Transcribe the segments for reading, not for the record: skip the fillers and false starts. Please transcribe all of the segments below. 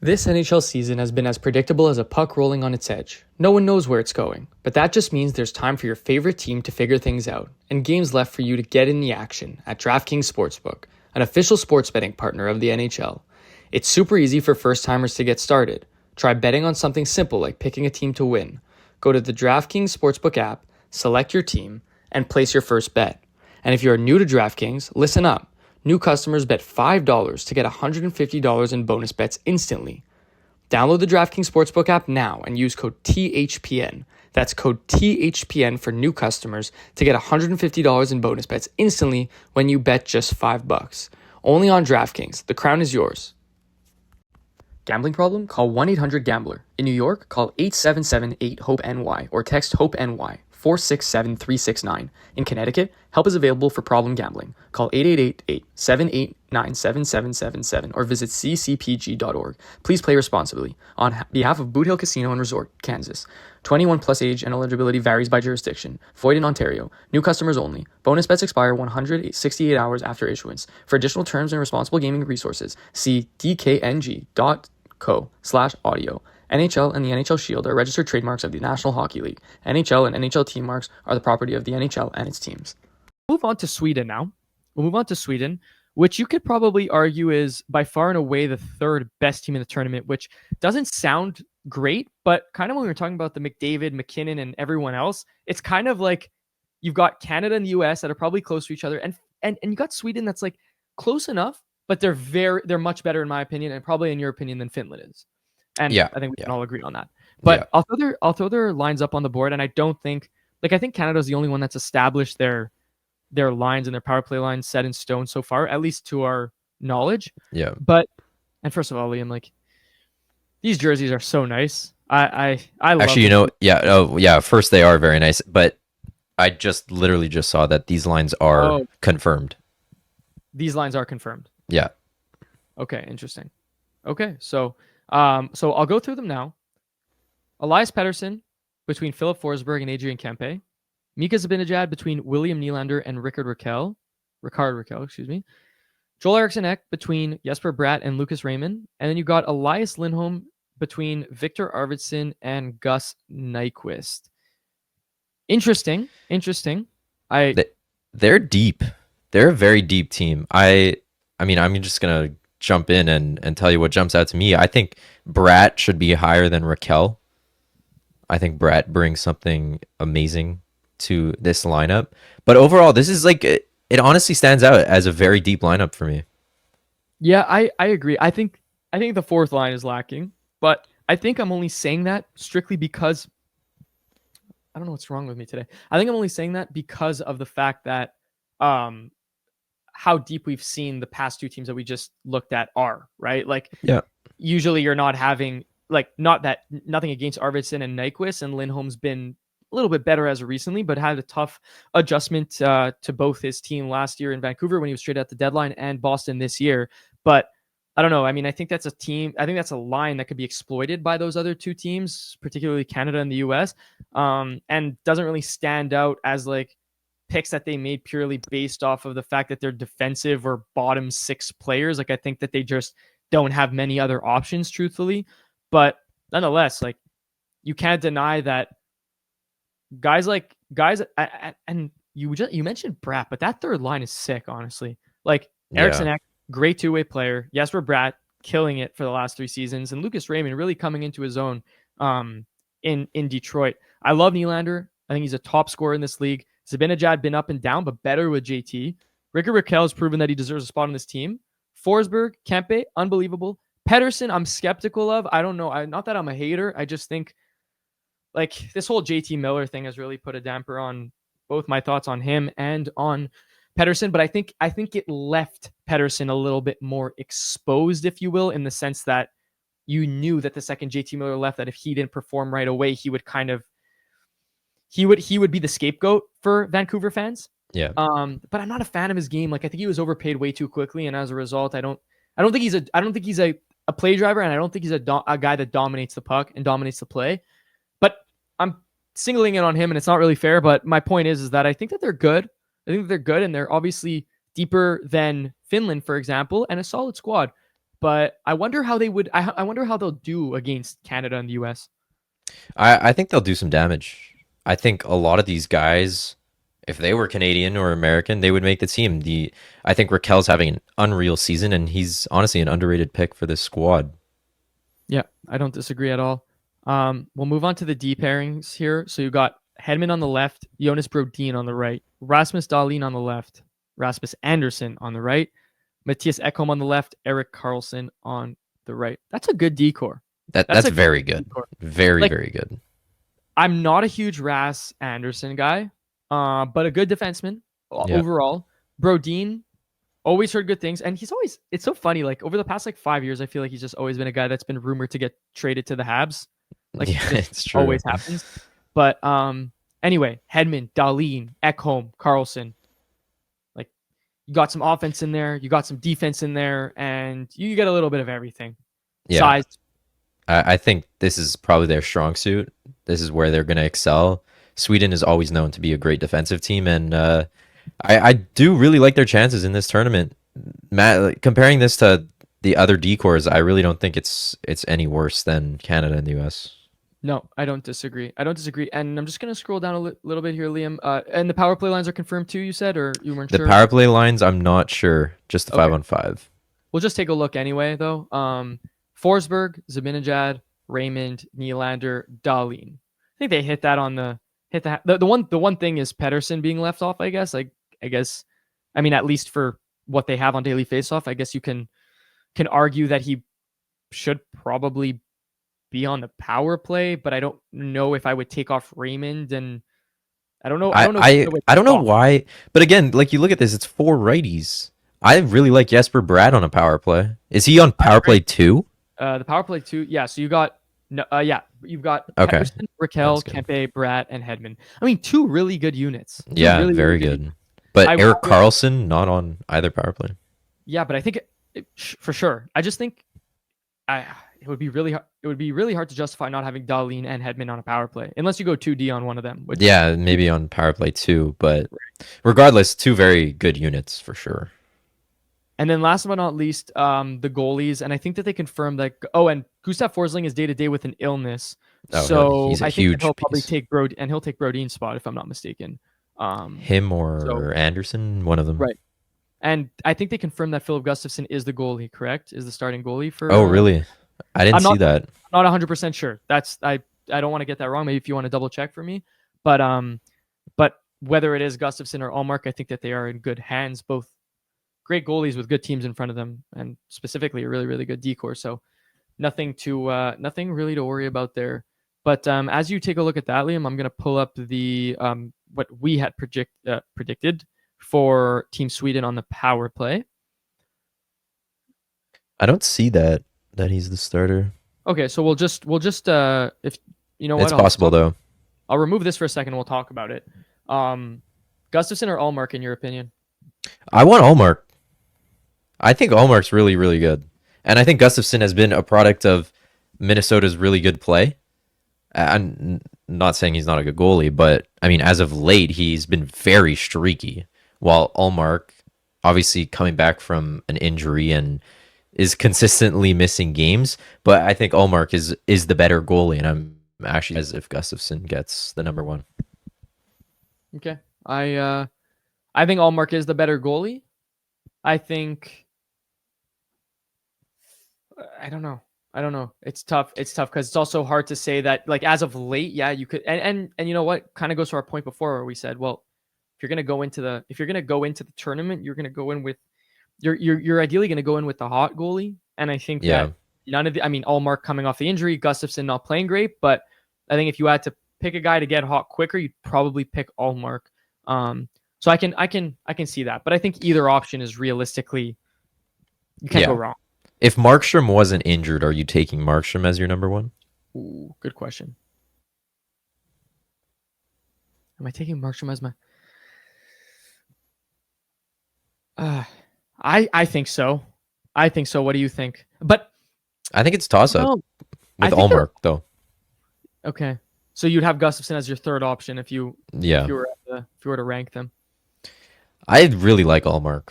This NHL season has been as predictable as a puck rolling on its edge. No one knows where it's going, but that just means there's time for your favorite team to figure things out, and games left for you to get in the action at DraftKings Sportsbook, an official sports betting partner of the NHL. It's super easy for first-timers to get started. Try betting on something simple like picking a team to win. Go to the DraftKings Sportsbook app, select your team, and place your first bet. And if you are new to DraftKings, listen up. New customers bet $5 to get $150 in bonus bets instantly. Download the DraftKings Sportsbook app now and use code THPN. That's code THPN for new customers to get $150 in bonus bets instantly when you bet just $5. Only on DraftKings. The crown is yours. Gambling problem? Call 1-800-GAMBLER. In New York, call 877-8-HOPE-NY or text HOPE-NY 467-369. In Connecticut, help is available for problem gambling. Call 888-878-977777 or visit ccpg.org. Please play responsibly. On behalf of Boot Hill Casino and Resort, Kansas. 21 plus age and eligibility varies by jurisdiction. Void in Ontario. New customers only. Bonus bets expire 168 hours after issuance. For additional terms and responsible gaming resources, see dkng.co/audio. NHL and the NHL Shield are registered trademarks of the National Hockey League. NHL and NHL team marks are the property of the NHL and its teams. Move on to Sweden now. We'll move on to Sweden, which you could probably argue is by far and away the third best team in the tournament, which doesn't sound great, but kind of when we were talking about the McDavid, McKinnon, and everyone else, it's kind of like you've got Canada and the US that are probably close to each other, and you got Sweden that's like close enough, but they're much better in my opinion, and probably in your opinion than Finland is. And I think we can all agree on that. But I'll throw their lines up on the board, and I don't think I think Canada's the only one that's established their lines and their power play lines set in stone so far, at least to our knowledge. Yeah. But first of all, Liam, like these jerseys are so nice. I love actually, them. First, they are very nice, but I just literally just saw that these lines are confirmed. These lines are confirmed. Yeah. Okay, interesting. Okay, so I'll go through them now. Elias Pettersson between Philip Forsberg and Adrian Kempe. Mika Zibanejad between William Nylander and Rickard Rakell, excuse me. Joel Eriksson Ek between Jesper Bratt and Lucas Raymond. And then you got Elias Lindholm between Victor Arvidsson and Gus Nyquist. Interesting. They're deep. They're a very deep team. I mean, I'm just going to jump in and tell you what jumps out to me. I think Bratt should be higher than Rakell. I think Bratt brings something amazing to this lineup. But overall, this is like, it honestly stands out as a very deep lineup for me. Yeah, I agree. I think the fourth line is lacking, but I think I'm only saying that strictly because I don't know what's wrong with me today. I think I'm only saying that because of the fact that how deep we've seen the past two teams that we just looked at are, right? Like, usually you're not having, like, nothing against Arvidsson and Nyquist, and Lindholm's been a little bit better as of recently, but had a tough adjustment to both his team last year in Vancouver when he was straight at the deadline and Boston this year. But I don't know. I mean, I think that's a line that could be exploited by those other two teams, particularly Canada and the US, and doesn't really stand out as like picks that they made purely based off of the fact that they're defensive or bottom six players. Like, I think that they just don't have many other options, truthfully. But nonetheless, like, you can't deny that guys, and you mentioned Bratt, but that third line is sick, honestly. Like, Eriksson Ek, great two-way player. Jesper Bratt killing it for the last 3 seasons, and Lucas Raymond really coming into his own in Detroit. I love Nylander. I think he's a top scorer in this league. Zibanejad been up and down, but better with JT. Rickard Rakell has proven that he deserves a spot on this team. Forsberg, Kempe, unbelievable. Pettersson, I'm skeptical of. I don't know. Not that I'm a hater. I just think, like, this whole JT Miller thing has really put a damper on both my thoughts on him and on Pettersson. But I think it left Pettersson a little bit more exposed, if you will, in the sense that you knew that the second JT Miller left, that if he didn't perform right away, he would kind of he would be the scapegoat for Vancouver fans. Yeah. But I'm not a fan of his game. Like, I think he was overpaid way too quickly, and as a result, I don't think he's a play driver, and I don't think he's a guy that dominates the puck and dominates the play. But I'm singling in on him, and it's not really fair. But my point is that I think that they're good. I think that they're good, and they're obviously deeper than Finland, for example, and a solid squad. but I wonder how they would. I wonder how they'll do against Canada and the U.S. I think they'll do some damage. I think a lot of these guys, if they were Canadian or American, they would make the team. I think Raquel's having an unreal season, and he's honestly an underrated pick for this squad. Yeah, I don't disagree at all. We'll move on to the D pairings here. So you got Hedman on the left, Jonas Brodin on the right, Rasmus Dahlin on the left, Rasmus Anderson on the right, Matthias Ekholm on the left, Erik Karlsson on the right. That's a good decor. That's very good. Decor. Very, Like, very good. I'm not a huge Ras Anderson guy, but a good defenseman overall. Brodin, always heard good things, and it's so funny, like over the past like 5 years, I feel like he's just always been a guy that's been rumored to get traded to the Habs. Like, yeah, it's true. Always happens. But anyway, Hedman, Dahlin, Ekholm, Karlsson. Like, you got some offense in there, you got some defense in there, and you get a little bit of everything. Yeah. Size. I think this is probably their strong suit. This is where they're going to excel. Sweden is always known to be a great defensive team, and I do really like their chances in this tournament. Matt, comparing this to the other decors, I really don't think it's any worse than Canada and the US. No, I don't disagree. And I'm just going to scroll down a little bit here, Liam. And the power play lines are confirmed too, you said, or you weren't sure? The power play lines, I'm not sure. Just the 5-on-5. We'll just take a look anyway, though. Forsberg, Zibanejad, Raymond, Nylander, Dahlin. I think they hit that on the one thing is Pedersen being left off, I guess. I mean, at least for what they have on daily faceoff, I guess you can argue that he should probably be on the power play, but I don't know if I would take off Raymond, and I don't know. I don't know why, but again, like, you look at this, it's 4 righties. I really like Jesper Bratt on a power play. Is he on power play 2? The power play 2, yeah. So you've got Okay. Pedersen, Raquel, Kempe, Bratt, and Hedman. I mean, 2 really good units. Yeah, really, very good. But Erik Karlsson not on either power play. Yeah, but I think for sure. I just think it would be really hard to justify not having Dahlin and Hedman on a power play unless you go 2D on one of them. Yeah, maybe on power play 2, but regardless, 2 very good units for sure. And then last but not least, the goalies, and I think that they confirmed that. Oh, and Gustav Forsling is day to day with an illness, so I think that he'll probably take he'll take Brodin's spot if I'm not mistaken. Him or Anderson, one of them, right? And I think they confirmed that Philip Gustafsson is the goalie, correct? Is the starting goalie for? Oh, really? I didn't see that. I'm not 100% sure. I don't want to get that wrong. Maybe if you want to double check for me, but whether it is Gustafsson or Allmark, I think that they are in good hands. Both great goalies with good teams in front of them, and specifically a really, really good decor. So nothing really to worry about there. But as you take a look at that, Liam, I'm going to pull up the what we had predicted for Team Sweden on the power play. I don't see that he's the starter. Okay, so we'll just if you know what, it's possible though. I'll remove this for a second. We'll talk about it. Gustafsson or Allmark, in your opinion? I want Allmark. I think Allmark's really, really good. And I think Gustafsson has been a product of Minnesota's really good play. I'm not saying he's not a good goalie, but I mean, as of late, he's been very streaky. While Allmark, obviously coming back from an injury and is consistently missing games, but I think Allmark is the better goalie, and I'm actually as if Gustafsson gets the number 1. Okay, I think Allmark is the better goalie. I think I don't know. It's tough because it's also hard to say that, like, as of late, yeah, you could, and you know what, kind of goes to our point before where we said, well, if you're gonna go into the tournament, you're gonna go in with you're ideally gonna go in with the hot goalie, and I think that Allmark coming off the injury, Gustafsson not playing great, but I think if you had to pick a guy to get hot quicker, you'd probably pick Allmark. So I can see that, but I think either option is realistically, you can't go wrong. If Markstrom wasn't injured, are you taking Markstrom as your number 1? Ooh, good question. Am I taking Markstrom as my? I think so. What do you think? But I think it's toss up with Allmark though. Okay, so you'd have Gustafsson as your third option if you were to rank them. I really like Allmark.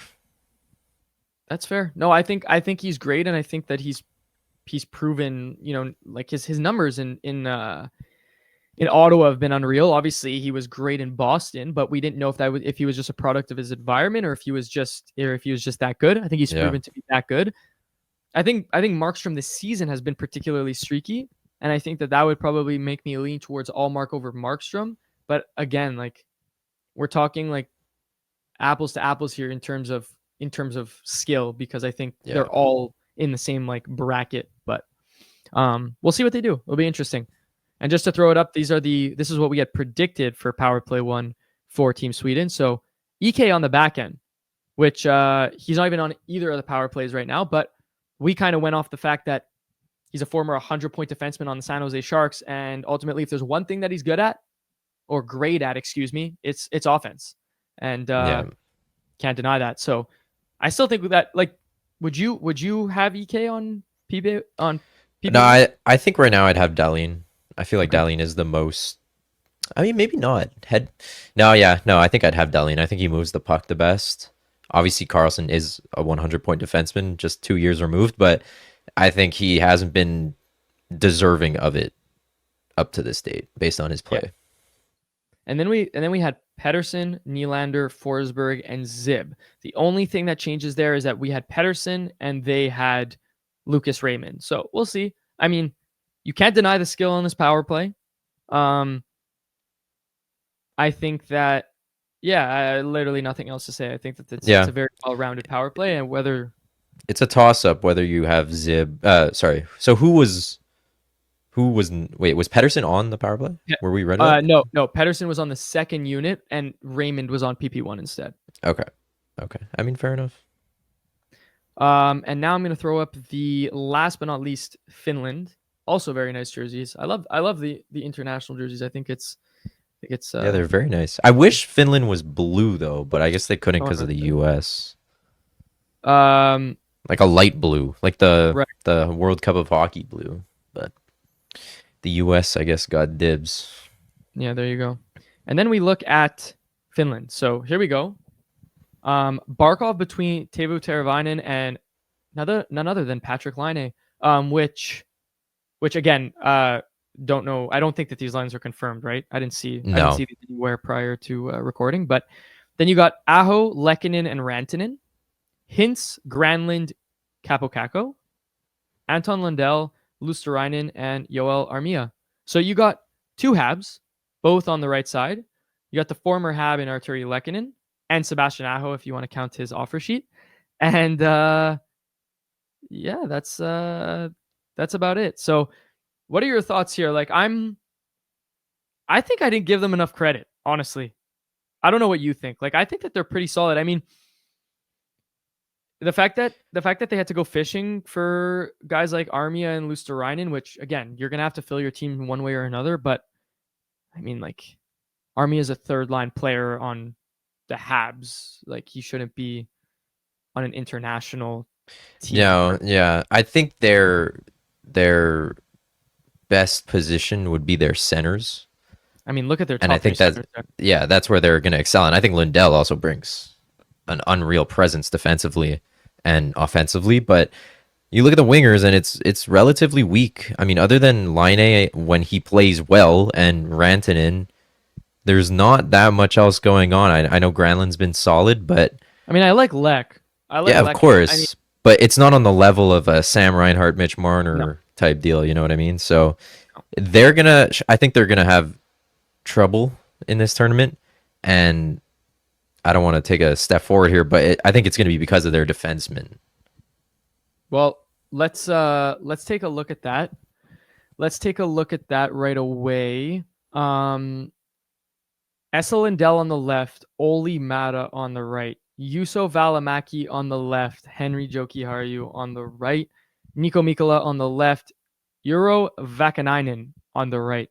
That's fair. No, I think he's great, and I think that he's proven, like his numbers in Ottawa have been unreal. Obviously, he was great in Boston, but we didn't know if he was just a product of his environment or if he was just that good. I think he's Yeah. proven to be that good. I think Markstrom this season has been particularly streaky, and I think that would probably make me lean towards Allmark over Markstrom. But again, like we're talking like apples to apples here in terms of skill, because I think Yeah. they're all in the same like bracket. But we'll see what they do. It'll be interesting. And just to throw it up, this is what we had predicted for Power Play 1 for Team Sweden. So EK on the back end, which he's not even on either of the power plays right now, but we kind of went off the fact that he's a former 100-point defenseman on the San Jose Sharks, and ultimately, if there's one thing that he's good at, or great at, excuse me, it's offense, and can't deny that. So I still think that, like, would you have EK on PB on PB? No, I think right now I'd have Dahlin. I feel like Okay. Dahlin is the most. I mean, maybe not. No, yeah, no. I think I'd have Dahlin. I think he moves the puck the best. Obviously, Carlson is a 100-point defenseman, just 2 years removed, but I think he hasn't been deserving of it up to this date based on his play. Yeah. And then we had Pedersen, Nylander, Forsberg, and Zib. The only thing that changes there is that we had Pedersen and they had Lucas Raymond. So we'll see. I mean, you can't deny the skill on this power play. I think that, literally nothing else to say. I think that it's a very well-rounded power play, and whether it's a toss-up whether you have Zib. Sorry. So was Pedersen on the power play? Were we ready? No. Pedersen was on the second unit, and Raymond was on PP1 instead. Okay. I mean, fair enough. And now I'm going to throw up the last but not least Finland. Also very nice jerseys. I love the international jerseys. I think it's yeah, they're very nice. I wish Finland was blue though, but I guess they couldn't because of the US. Like a light blue, like the World Cup of Hockey blue, but the US, I guess, got dibs. Yeah, there you go. And then we look at Finland. So here we go. Barkov between Teuvo Teravainen and none other than Patrick Laine, which again, don't know. I don't think that these lines are confirmed, right? I didn't see these anywhere prior to recording. But then you got Aho, Lehkonen, and Rantanen, Hintz, Granlund, Capocacco, Anton Lundell, Luosterainen, and Yoel Armia. So you got two Habs, both on the right side. You got the former Hab in Arturi Lehkonen and Sebastian Aho, if you want to count his offer sheet. And that's about it. So what are your thoughts here? Like, I think I didn't give them enough credit, honestly. I don't know what you think. Like, I think that they're pretty solid. I mean, the fact that they had to go fishing for guys like Armia and Luosterainen, which again, you're gonna have to fill your team in one way or another. But I mean, like, Armia is a third line player on the Habs. Like, he shouldn't be on an international team. No, yeah. I think their best position would be their centers. I mean, look at their top. And I think that's where they're going to excel. And I think Lundell also brings an unreal presence defensively and offensively. But you look at the wingers, and it's relatively weak. I mean, other than Laine when he plays well and Rantanen, there's not that much else going on. I know Granlund's been solid, but I mean, I like Lek. Of course. But it's not on the level of a Sam Reinhart, Mitch Marner type deal. You know what I mean? So I think they're gonna have trouble in this tournament, and I don't want to take a step forward here, but I think it's gonna be because of their defensemen. Well, let's take a look at that. Let's take a look at that right away. Esa Lindell on the left, Oli Mata on the right, Juuso Välimäki on the left, Henri Jokiharju on the right, Niko Mikkola on the left, Euro Vakanainen on the right.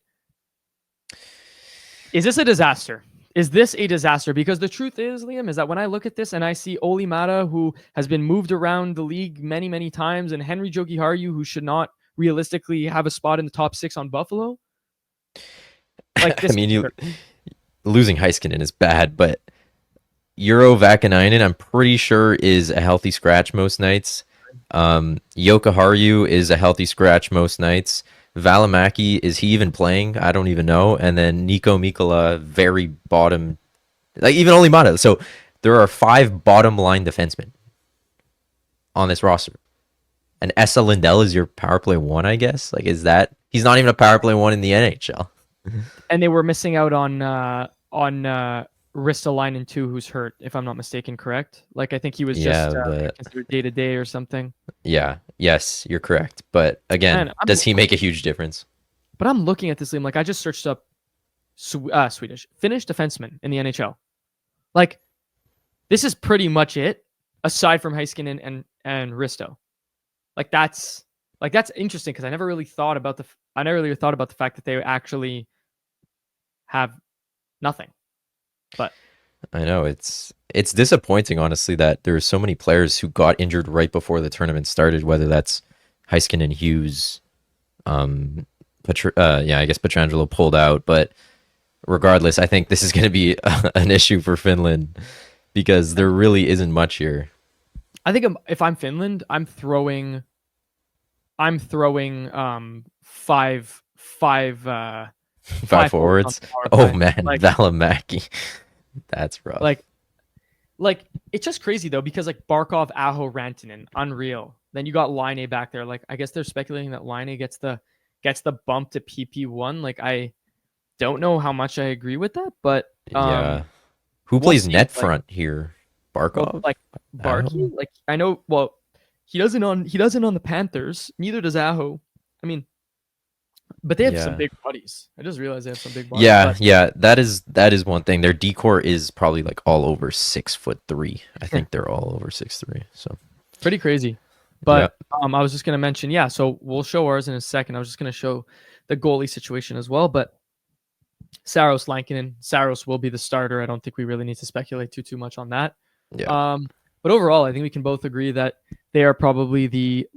Is this a disaster? Because the truth is, Liam, is that when I look at this and I see Oli Mata, who has been moved around the league many, many times, and Henri Jokiharju, who should not realistically have a spot in the top 6 on Buffalo. Like this, I mean, losing Heiskanen is bad, but Euro Vakanainen, I'm pretty sure, is a healthy scratch most nights. Jokiharju is a healthy scratch most nights. Valimaki, is he even playing? I don't even know. And then Nico Mikkola, very bottom, like even Olimata. So there are 5 bottom line defensemen on this roster. And Esa Lindell is your power play 1, I guess. Like, is that he's not even a power play 1 in the NHL? And they were missing out on Ristolainen too, who's hurt, if I'm not mistaken, correct? Like I think he was just but considered day to day or something. yes, you're correct. But again, Man, does he make a huge difference? But I'm looking at this, Liam. Like I just searched up Finnish defenseman in the NHL. Like this is pretty much it, aside from Heiskanen and Risto. Like that's interesting because I never really thought about the fact that they actually have nothing. But I know it's disappointing, honestly, that there's so many players who got injured right before the tournament started. Whether that's Heiskanen, Hughes, I guess Pietrangelo pulled out. But regardless, I think this is going to be an issue for Finland because there really isn't much here. I think if I'm Finland, I'm throwing five forwards. Oh man, like, Valimaki. That's rough. Like it's just crazy though, because like Barkov, Aho, Rantanen, unreal. Then you got Laine back there. Like I guess they're speculating that Laine gets the bump to PP1. Like I don't know how much I agree with that, but yeah. Who plays net front here? Barkov? Well, like Barkey? Like I know he doesn't on the Panthers, neither does Aho. I mean, but they have some big bodies. I just realized they have some big bodies. Yeah. That is one thing. Their decor is probably like all over 6'3". I think they're all over 6'3". So pretty crazy. But I was just gonna mention, so we'll show ours in a second. I was just gonna show the goalie situation as well. But Saros Lankinen, Saros will be the starter. I don't think we really need to speculate too much on that. Yeah. But overall, I think we can both agree that they are probably the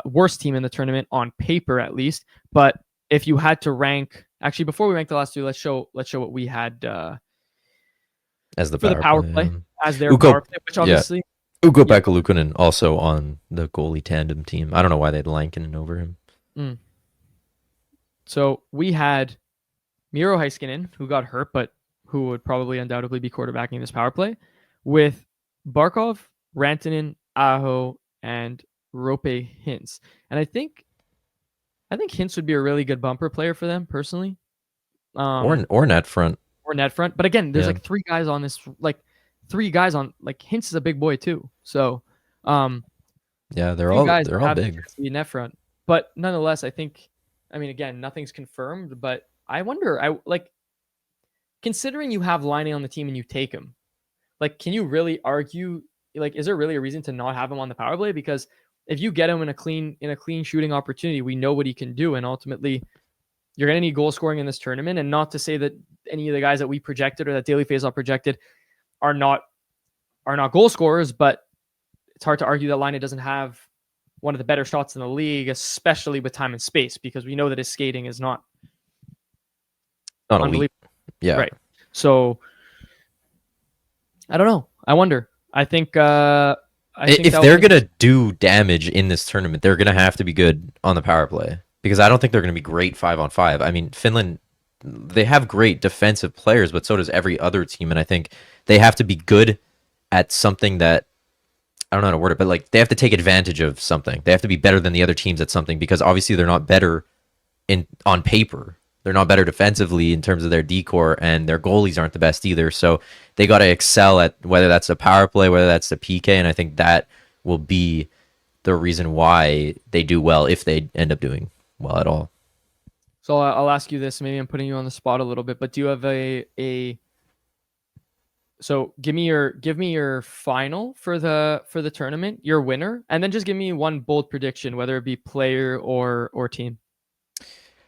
worst team in the tournament on paper, at least. But if you had to rank, actually, before we rank the last two, let's show what we had as the power play, as their power play, which obviously Ukko-Pekka Luukkonen also on the goalie tandem team. I don't know why they had Lankinen over him. So we had Miro Heiskanen, who got hurt, but who would probably undoubtedly be quarterbacking this power play, with Barkov, Rantanen, Aho, and Rope Hintz. And I think Hintz would be a really good bumper player for them, personally. Or net front. Or net front. But again, there's like 3 guys on this, like Hintz is a big boy too. So they're all big. Net front. But nonetheless, again, nothing's confirmed, but I wonder, considering you have Laine on the team and you take him, like, can you really argue, like, is there really a reason to not have him on the power play? Because if you get him in a clean shooting opportunity, we know what he can do. And ultimately you're going to need goal scoring in this tournament. And not to say that any of the guys that we projected or that Daily Faceoff projected are not goal scorers, but it's hard to argue that Laine doesn't have one of the better shots in the league, especially with time and space, because we know that his skating is not unbelievable. Yeah. Right. So I don't know. I wonder. I think if they're going to do damage in this tournament, they're going to have to be good on the power play, because I don't think they're going to be great 5-on-5. I mean, Finland, they have great defensive players, but so does every other team. And I think they have to be good at something that, I don't know how to word it, but like they have to take advantage of something. They have to be better than the other teams at something, because obviously they're not better on paper. They're not better defensively in terms of their decor, and their goalies aren't the best either. So they got to excel at whether that's the power play, whether that's the PK, and I think that will be the reason why they do well, if they end up doing well at all. So I'll ask you this. Maybe I'm putting you on the spot a little bit, but do you have a So give me your final for the tournament, your winner, and then just give me one bold prediction, whether it be player or team.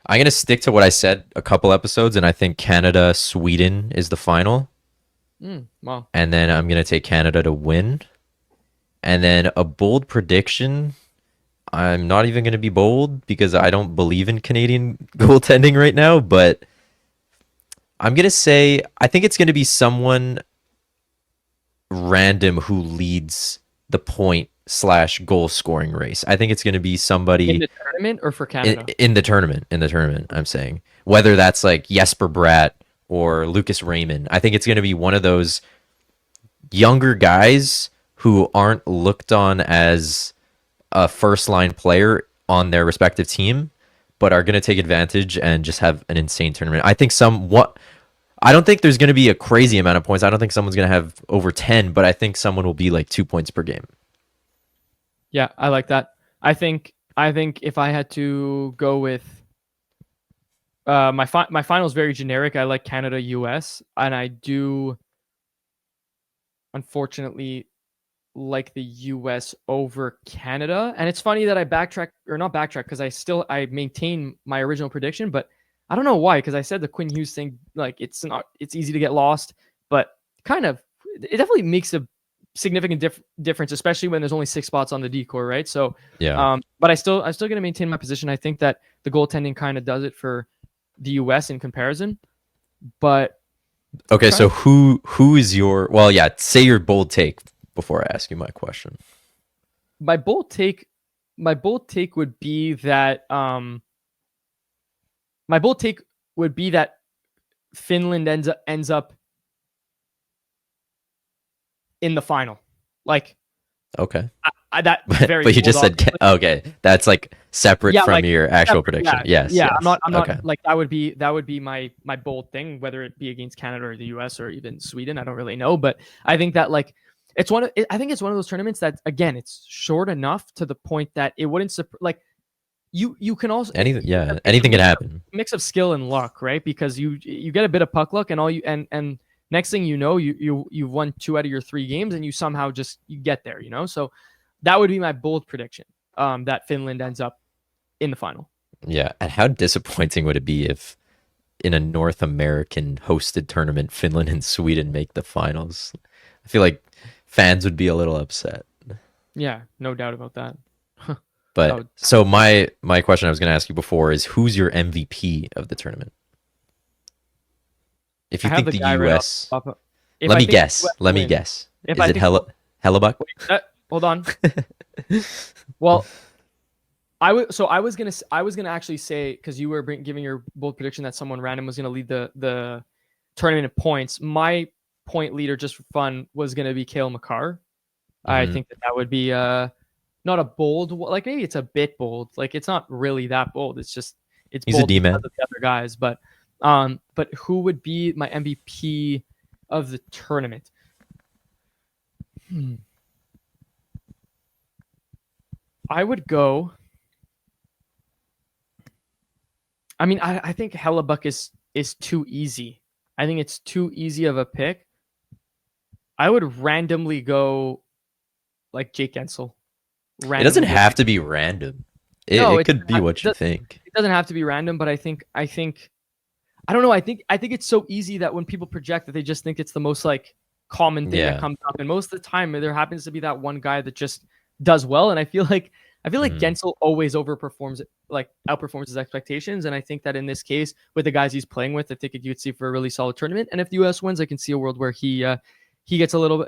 I'm going to stick to what I said a couple episodes, and I think Canada-Sweden is the final. Wow. And then I'm going to take Canada to win. And then a bold prediction, I'm not even going to be bold because I don't believe in Canadian goaltending right now, but I'm going to say I think it's going to be someone random who leads the point/goal scoring race. I think it's going to be somebody In the tournament or for Canada? in the tournament. In the tournament, I'm saying whether that's like Jesper Bratt or Lucas Raymond. I think it's going to be one of those younger guys who aren't looked on as a first line player on their respective team, but are going to take advantage and just have an insane tournament. I think I don't think there's going to be a crazy amount of points. I don't think someone's going to have over 10, but I think someone will be like 2 points per game. Yeah, I like that. I think if I had to go with my final is very generic. I like Canada, US, and I do unfortunately like the US over Canada. And it's funny that I not backtrack because I maintain my original prediction, but I don't know why, because I said the Quinn Hughes thing, like it's easy to get lost, but kind of it definitely makes a significant difference, especially when there's only 6 spots on the decor, right? So Yeah. but I'm still gonna maintain my position. I think that the goaltending kind of does it for the US in comparison. But Okay, so who is your say your bold take before I ask you my question. my bold take would be that Finland ends up in the final. Like, Okay. that very. But you just said okay. That's like separate from your actual prediction. Yeah, Yes. I'm not okay. like that would be my bold thing, whether it be against Canada or the US or even Sweden. I don't really know, but I think that like I think it's one of those tournaments that, again, it's short enough to the point that it wouldn't like you can also anything can happen. Mix of skill and luck, right? Because you get a bit of puck luck and and next thing you know, you've won 2 out of your 3 games and you somehow you get there, So that would be my bold prediction, that Finland ends up in the final. Yeah, and how disappointing would it be if in a North American hosted tournament, Finland and Sweden make the finals? I feel like fans would be a little upset. Yeah, no doubt about that. But so my question I was going to ask you before is, who's your MVP of the tournament? If you think the US, let me guess. Is it Hellebuck? Hold on. Well, I was gonna actually say, because you were giving your bold prediction that someone random was gonna lead the tournament in points. My point leader, just for fun, was gonna be Cale Makar. I think that would be not a bold, like maybe it's a bit bold. Like it's not really that bold. It's he's bold a D-man. Because of the other guys. But who would be my MVP of the tournament? I would go. I mean, I think Hellebuck is too easy. I think it's too easy of a pick. I would randomly go like Jake Gensel. It doesn't have to be random. It could be what you think. It doesn't have to be random, but I think I don't know. I think it's so easy that when people project that they just think it's the most like common thing that comes up, and most of the time there happens to be that one guy that just does well, and I feel like Gensel always outperforms his expectations, and I think that in this case with the guys he's playing with, I think you could see for a really solid tournament. And if the US wins, I can see a world where he gets a little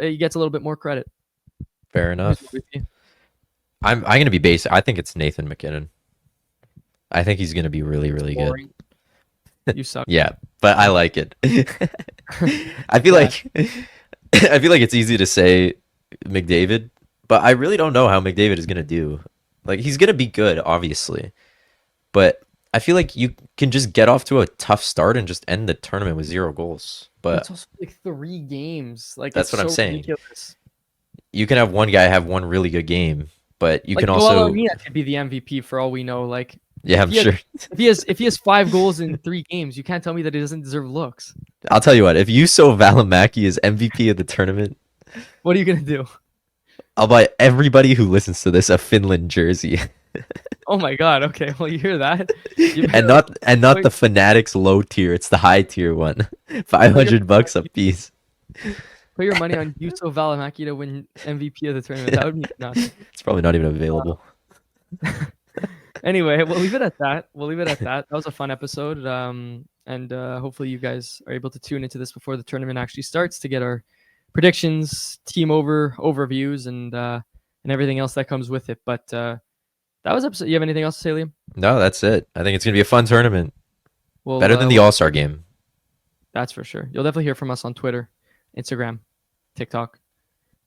bit more credit. Fair enough. I'm going to be basic. I think it's Nathan McKinnon. I think he's going to be really, really good. You suck. Yeah, but I like it. I feel like it's easy to say McDavid, but I really don't know how McDavid is going to do. Like, he's going to be good, obviously, but I feel like you can just get off to a tough start and just end the tournament with 0 goals. But it's also like 3 games. Like, that's what I'm saying. Ridiculous. You can have one guy have one really good game, but you can also. Well, Armia could be the MVP for all we know. Like, yeah, I'm sure. If he has 5 goals in 3 games, you can't tell me that he doesn't deserve looks. I'll tell you what. If Juuso Välimäki is MVP of the tournament, what are you gonna do? I'll buy everybody who listens to this a Finland jersey. Oh my god! Okay, well you hear that, and not the Fanatics low tier. It's the high tier one. $500 a piece. Put your money on Juuso Välimäki to win MVP of the tournament. That would be nuts. It's probably not even available. Anyway, we'll leave it at that. That was a fun episode. And hopefully you guys are able to tune into this before the tournament actually starts to get our predictions, team overviews, and everything else that comes with it. But that was episode. You have anything else to say, Liam? No, that's it. I think it's gonna be a fun tournament. Well, Better than the All-Star game. That's for sure. You'll definitely hear from us on Twitter, Instagram, TikTok.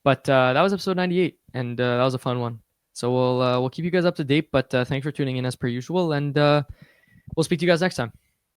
But that was episode 98, and that was a fun one. So we'll keep you guys up to date. But thanks for tuning in as per usual, and we'll speak to you guys next time.